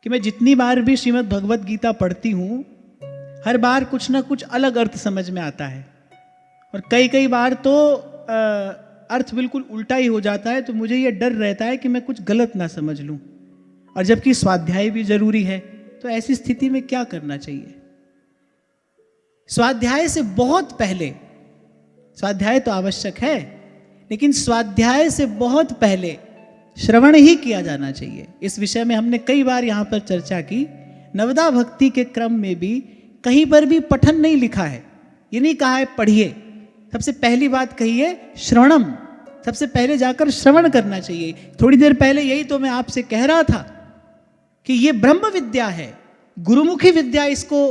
कि मैं जितनी बार भी श्रीमद् भगवत गीता पढ़ती हूँ, हर बार कुछ ना कुछ अलग अर्थ समझ में आता है, और कई कई बार तो अर्थ बिल्कुल उल्टा ही हो जाता है। तो मुझे ये डर रहता है कि मैं कुछ गलत ना समझ लूँ, और जबकि स्वाध्याय भी जरूरी है। तो ऐसी स्थिति में क्या करना चाहिए? स्वाध्याय से बहुत पहले, स्वाध्याय तो आवश्यक है, लेकिन स्वाध्याय से बहुत पहले श्रवण ही किया जाना चाहिए। इस विषय में हमने कई बार यहाँ पर चर्चा की। नवदा भक्ति के क्रम में भी कहीं पर भी पठन नहीं लिखा है, ये नहीं कहा है पढ़िए। सबसे पहली बात कही है श्रवणम, सबसे पहले जाकर श्रवण करना चाहिए। थोड़ी देर पहले यही तो मैं आपसे कह रहा था कि ये ब्रह्म विद्या है, गुरुमुखी विद्या इसको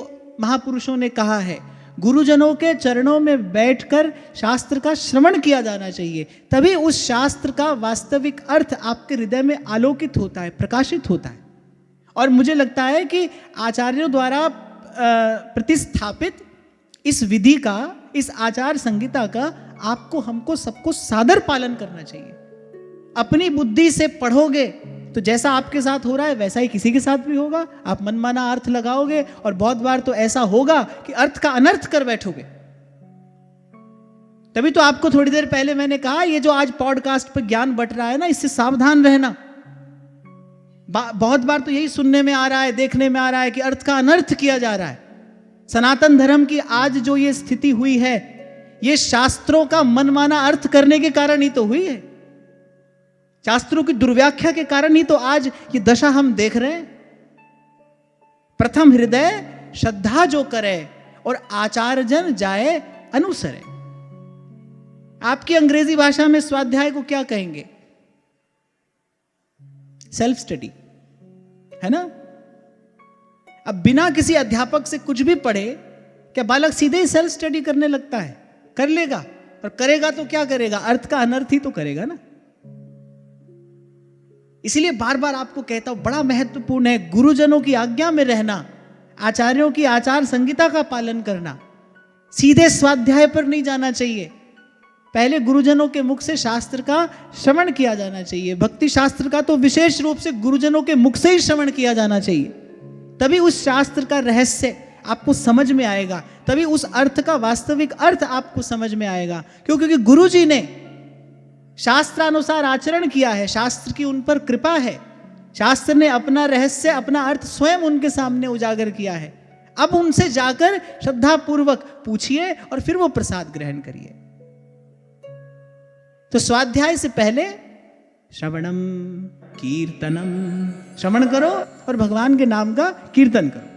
महापुरुषों ने कहा है। गुरुजनों के चरणों में बैठकर शास्त्र का श्रवण किया जाना चाहिए, तभी उस शास्त्र का वास्तविक अर्थ आपके हृदय में आलोकित होता है, प्रकाशित होता है। और मुझे लगता है कि आचार्यों द्वारा प्रतिस्थापित इस विधि का, इस आचार संहिता का आपको, हमको, सबको सादर पालन करना चाहिए। अपनी बुद्धि से पढ़ोगे तो जैसा आपके साथ हो रहा है वैसा ही किसी के साथ भी होगा। आप मनमाना अर्थ लगाओगे और बहुत बार तो ऐसा होगा कि अर्थ का अनर्थ कर बैठोगे। तभी तो आपको थोड़ी देर पहले मैंने कहा, ये जो आज पॉडकास्ट पर ज्ञान बंट रहा है ना, इससे सावधान रहना। बहुत बार तो यही सुनने में आ रहा है, देखने में आ रहा है कि अर्थ का अनर्थ किया जा रहा है। सनातन धर्म की आज जो ये स्थिति हुई है, ये शास्त्रों का मनमाना अर्थ करने के कारण ही तो हुई है। शास्त्रों की दुर्व्याख्या के कारण ही तो आज ये दशा हम देख रहे हैं। प्रथम हृदय श्रद्धा जो करे और आचार्य जन जाए अनुसरे। आपकी अंग्रेजी भाषा में स्वाध्याय को क्या कहेंगे? सेल्फ स्टडी, है ना? अब बिना किसी अध्यापक से कुछ भी पढ़े क्या बालक सीधे ही सेल्फ स्टडी करने लगता है? कर लेगा, और करेगा तो क्या करेगा? अर्थ का अनर्थ ही तो करेगा ना। इसलिए बार बार आपको कहता हूं, बड़ा महत्वपूर्ण है गुरुजनों की आज्ञा में रहना, आचार्यों की आचार संहिता का पालन करना। सीधे स्वाध्याय पर नहीं जाना चाहिए, पहले गुरुजनों के मुख से शास्त्र का श्रवण किया जाना चाहिए। भक्ति शास्त्र का तो विशेष रूप से गुरुजनों के मुख से ही श्रवण किया जाना चाहिए, तभी उस शास्त्र का रहस्य आपको समझ में आएगा, तभी उस अर्थ का वास्तविक अर्थ आपको समझ में आएगा। क्योंकि गुरु जी ने शास्त्रानुसार आचरण किया है, शास्त्र की उन पर कृपा है, शास्त्र ने अपना रहस्य, अपना अर्थ स्वयं उनके सामने उजागर किया है। अब उनसे जाकर श्रद्धा पूर्वक पूछिए और फिर वो प्रसाद ग्रहण करिए। तो स्वाध्याय से पहले श्रवणम कीर्तनम, श्रवण करो और भगवान के नाम का कीर्तन करो।